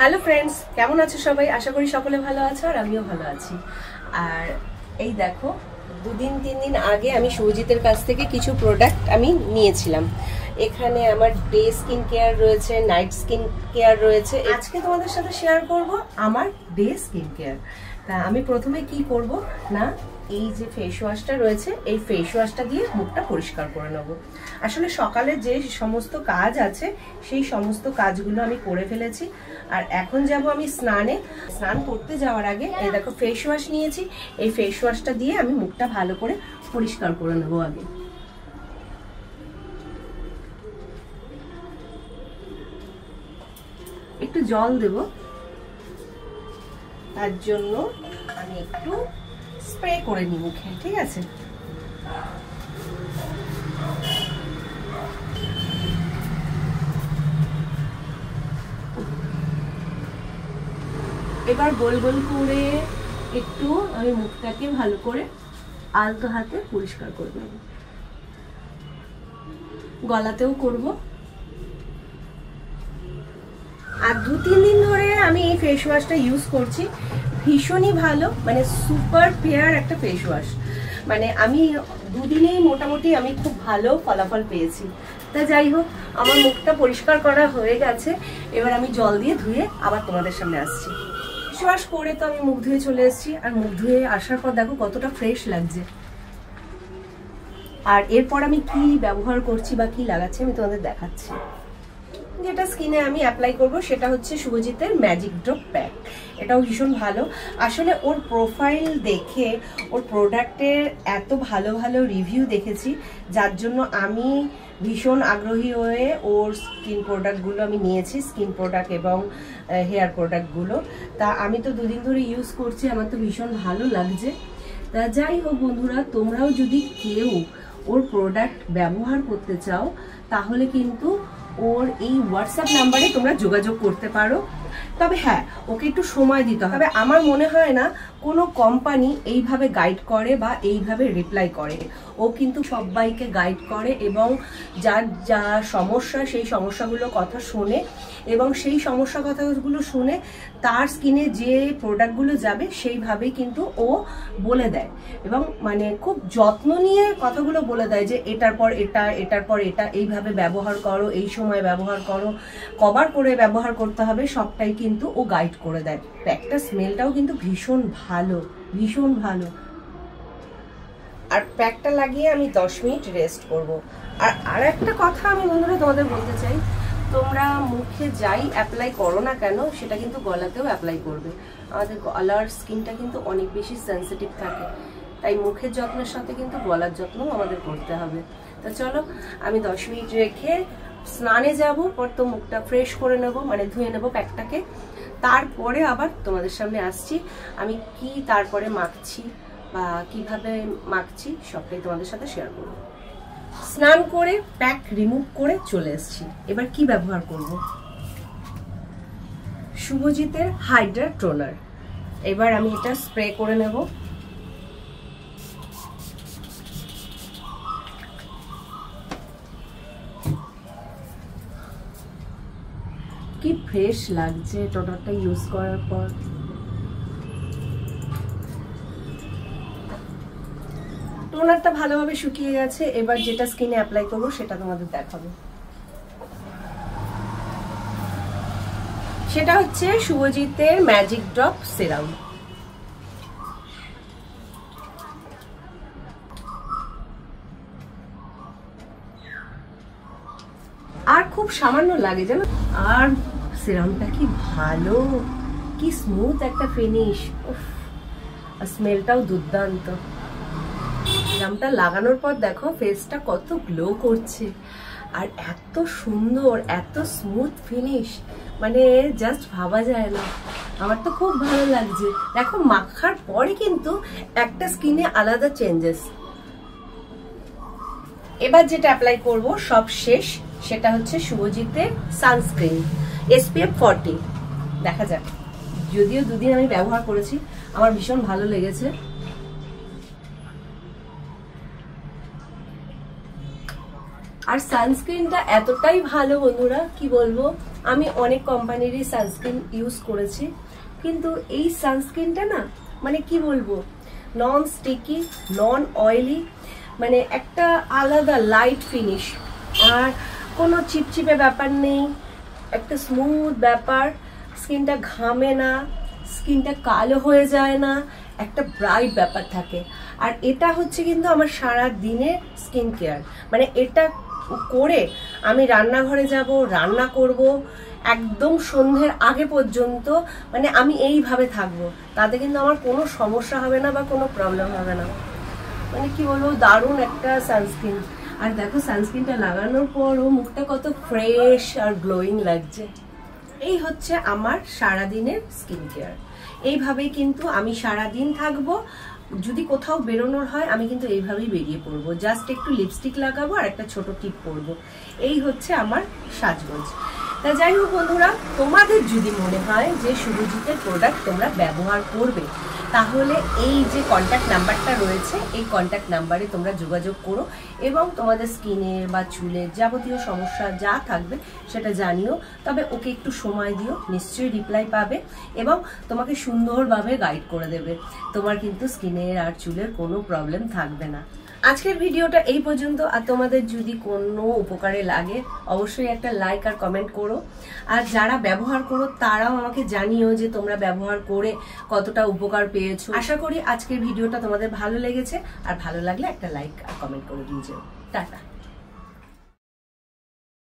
Hello friends, কেমন আছো সবাই? আশা করি সকলে ভালো আছো আর আমিও ভালো আছি। আর এই দেখো, 2-3 দিন আগে আমি শুভজিতের কাছ থেকে কিছু প্রোডাক্ট আমি নিয়েছিলাম। এখানে আমার ডে স্কিন কেয়ার রয়েছে, নাইট স্কিন কেয়ার রয়েছে। আজকে তোমাদের সাথে শেয়ার করব আমার ডে স্কিন কেয়ার। তা আমি প্রথমে কি করব না, এই যে ফেস ওয়াশটা রয়েছে, এই ফেস ওয়াশটা দিয়ে মুখটা পরিষ্কার করে নেব। আসলে সকালে যে সমস্ত কাজ আছে সেই সমস্ত কাজগুলো আমি করে ফেলেছি। আর এখন যাব আমি স্নানে। স্নান করতে যাওয়ার আগে এই দেখো ফেস ওয়াশ নিয়েছি, এই ফেস ওয়াশটা দিয়ে আমি মুখটা ভালো করে পরিষ্কার করে নেব। আগে একটু জল দেব, তার জন্য আমি একটু স্প্রে করে নিই মুখে, ঠিক আছে? এবার গোল গোল করে একটু আমি মুখটাকে ভালো করে আলতো হাতে পরিষ্কার করে নেব। গলাতেও করব। আর 2-3 দিন ধরে আমি এই ফেস ওয়াশটা ইউজ করছি। ভীষণই ভালো, মানে সুপার পেয়ার একটা ফেস ওয়াশ। মানে আমি 2 দিনেই মোটামুটি আমি খুব ভালো ফলাফল পেয়েছি। তা যাই হোক, আমার মুখটা পরিষ্কার করা হয়ে গেছে। এবার আমি জল দিয়ে ধুয়ে আবার তোমাদের সামনে আসছি। ফেস ওয়াশ করে তো আমি মুখ ধুয়ে চলে এসেছি। আর মুখ ধুয়ে আসার পর দেখো কতটা ফ্রেশ লাগছে। আর এরপর আমি কি ব্যবহার করছি বা কি লাগাচ্ছি আমি তোমাদের দেখাচ্ছি। যেটা স্কিনে আমি অ্যাপ্লাই করব সেটা হচ্ছে শুভজিতের ম্যাজিক ড্রপ প্যাক। এটাও ভীষণ ভালো। আসলে ওর প্রোফাইল দেখে ওর প্রোডাক্টের এত ভালো ভালো রিভিউ দেখেছি, যার জন্য আমি ভীষণ আগ্রহী হয়ে ওর স্কিন প্রোডাক্টগুলো আমি নিয়েছি, স্কিন প্রোডাক্ট এবং হেয়ার প্রোডাক্টগুলো। তা আমি তো 2 দিন ধরে ইউজ করছি, আমার তো ভীষণ ভালো লাগছে। তা যাই হোক বন্ধুরা, তোমরাও যদি কেউ ওর প্রোডাক্ট ব্যবহার করতে চাও তাহলে কিন্তু ওর এই হোয়াটসঅ্যাপ নাম্বারে তোমরা যোগাযোগ করতে পারো। তবে হ্যাঁ, ওকে একটু সময় দিতে হবে। আমার মনে হয় না কোনো কোম্পানি এইভাবে গাইড করে বা এইভাবে রিপ্লাই করে। ও কিন্তু সবাইকে গাইড করে এবং যার যা সমস্যা সেই সমস্যাগুলো কথা শোনে এবং সেই সমস্যা কথাগুলো শুনে তার স্কিনে যে প্রোডাক্টগুলো যাবে সেইভাবেই কিন্তু ও বলে দেয় এবং মানে খুব যত্ন নিয়ে কথাগুলো বলে দেয় যে এটার পর এটা, এটার পর এটা, এইভাবে ব্যবহার করো, এই সময় ব্যবহার করো, কভার করে ব্যবহার করতে হবে, সবটাই কিন্তু ও গাইড করে দেয়। প্যাকটা স্মেলটাও কিন্তু ভীষণ ভালো, ভীষণ ভালো। আর প্যাকটা লাগিয়ে আমি 10 মিনিট রেস্ট করব। আর একটা কথা আমি বন্ধুরা তোমাদের বলতে চাই, তোমরা মুখে যাই অ্যাপ্লাই করো না কেন সেটা কিন্তু গলাতেও অ্যাপ্লাই করবে। আমাদের গলার স্কিনটা কিন্তু অনেক বেশি সেন্সিটিভ থাকে, তাই মুখের যত্নের সাথে কিন্তু গলার যত্নও আমাদের করতে হবে। তো চলো আমি 10 মিনিট রেখে স্নানে যাব, পর তো মুখটা ফ্রেশ করে নেব, মানে ধুয়ে নেব প্যাকটাকে। তারপরে আবার তোমাদের সামনে আসছি, আমি কি তারপরে মাখছি বা কিভাবে মাখছি সবটাই তোমাদের সাথে শেয়ার করব। স্নান করে প্যাক রিমুভ করে চলে এসেছি। এবার কি ব্যবহার করব? শুভজিতের হাইড্রা টোনার। এবার আমি এটা স্প্রে করে নেব। কি ফ্রেশ লাগছে টোনারটা ইউজ করার পর। টোনারটা ভালোভাবে শুকিয়ে গেছে। এবার যেটা স্কিনে অ্যাপ্লাই করব সেটা তোমাদের দেখাবো। সেটা হচ্ছে শুভজিতের ম্যাজিক ড্রপ সিরাম। আর খুব সামান্য লাগে জানো। আর সিরামটা কি ভালো, কি স্মুথ একটা ফিনিশ, আর স্মেলটাও দুর্দান্ত। সিরামটা লাগানোর পর দেখো ফেসটা কত গ্লো করছে আর এত সুন্দর, এত স্মুথ ফিনিশ, মানে জাস্ট ভাবা যায় না। আমার তো খুব ভালো লাগছে। দেখো মাখার পরে কিন্তু একটা স্কিনে আলাদা চেঞ্জেস। এবার যেটা অ্যাপ্লাই করব সব শেষ, সেটা হচ্ছে শুভজিতের সানস্ক্রিন SPF 40। দেখা যাক, যদিও 2 দিন আমি ব্যবহার করেছি, আমার ভীষণ ভালো লেগেছে। আর সানস্ক্রিনটা এতটাই ভালো বন্ধুরা, কি বলবো, আমি অনেক কোম্পানিরই সানস্ক্রিন ইউজ করেছি, কিন্তু এই সানস্ক্রিনটা না মানে কি বলবো, নন স্টিকি, নন অয়েলি, মানে একটা আলাদা লাইট ফিনিশ, আর কোনো চিপচিপে ব্যাপার নেই, একটা স্মুথ ব্যাপার, স্কিনটা ঘামে না, স্কিনটা কালো হয়ে যায় না, একটা ব্রাইট ব্যাপার থাকে। আর এটা হচ্ছে কিন্তু আমার সারা দিনের স্কিন কেয়ার, মানে এটা করে আমি রান্নাঘরে যাব, রান্না করব, একদম সন্ধ্যের আগে পর্যন্ত মানে আমি এইভাবে থাকবো, তাতে কিন্তু আমার কোনো সমস্যা হবে না বা কোনো প্রবলেম হবে না। মানে কি বলবো, দারুণ একটা সানস্ক্রিন। আর দেখো সানস্ক্রিনটা লাগানোর পরও মুখটা কত ফ্রেশ আর গ্লোয়িং লাগছে। এই হচ্ছে আমার সারাদিনের স্কিন কেয়ার। এইভাবেই কিন্তু আমি সারাদিন থাকবো। যদি কোথাও বেরোনোর হয় আমি কিন্তু এইভাবেই বেরিয়ে পড়বো, জাস্ট একটু লিপস্টিক লাগাবো আর একটা ছোট টিপ পরবো। এই হচ্ছে আমার সাজগোজ। তা যাই হোক বন্ধুরা, তোমাদের যদি মনে হয় যে শুভজিতের প্রোডাক্ট তোমরা ব্যবহার করবে, তাহলে এই যে কন্ট্যাক্ট নাম্বারটা রয়েছে, এই কন্ট্যাক্ট নাম্বারে তোমরা যোগাযোগ করো এবং তোমাদের স্কিনের বা চুলের যাবতীয় সমস্যা যা থাকবে সেটা জানিও। তবে ওকে একটু সময় দিও, নিশ্চয়ই রিপ্লাই পাবে এবং তোমাকে সুন্দরভাবে গাইড করে দেবে। তোমার কিন্তু স্কিনের আর চুলের কোনো প্রবলেম থাকবে না। আজকের ভিডিওটা এই পর্যন্ত। আর তোমাদের যদি কোনো উপকারে লাগে অবশ্যই একটা লাইক আর কমেন্ট করো। আর যারা ব্যবহার করো তারাও আমাকে জানিও যে তোমরা ব্যবহার করে কতটা উপকার পেয়েছো। আশা করি আজকের ভিডিওটা তোমাদের ভালো লেগেছে, আর ভালো লাগলে একটা লাইক আর কমেন্ট করে দিয়ে যেও। টাটা।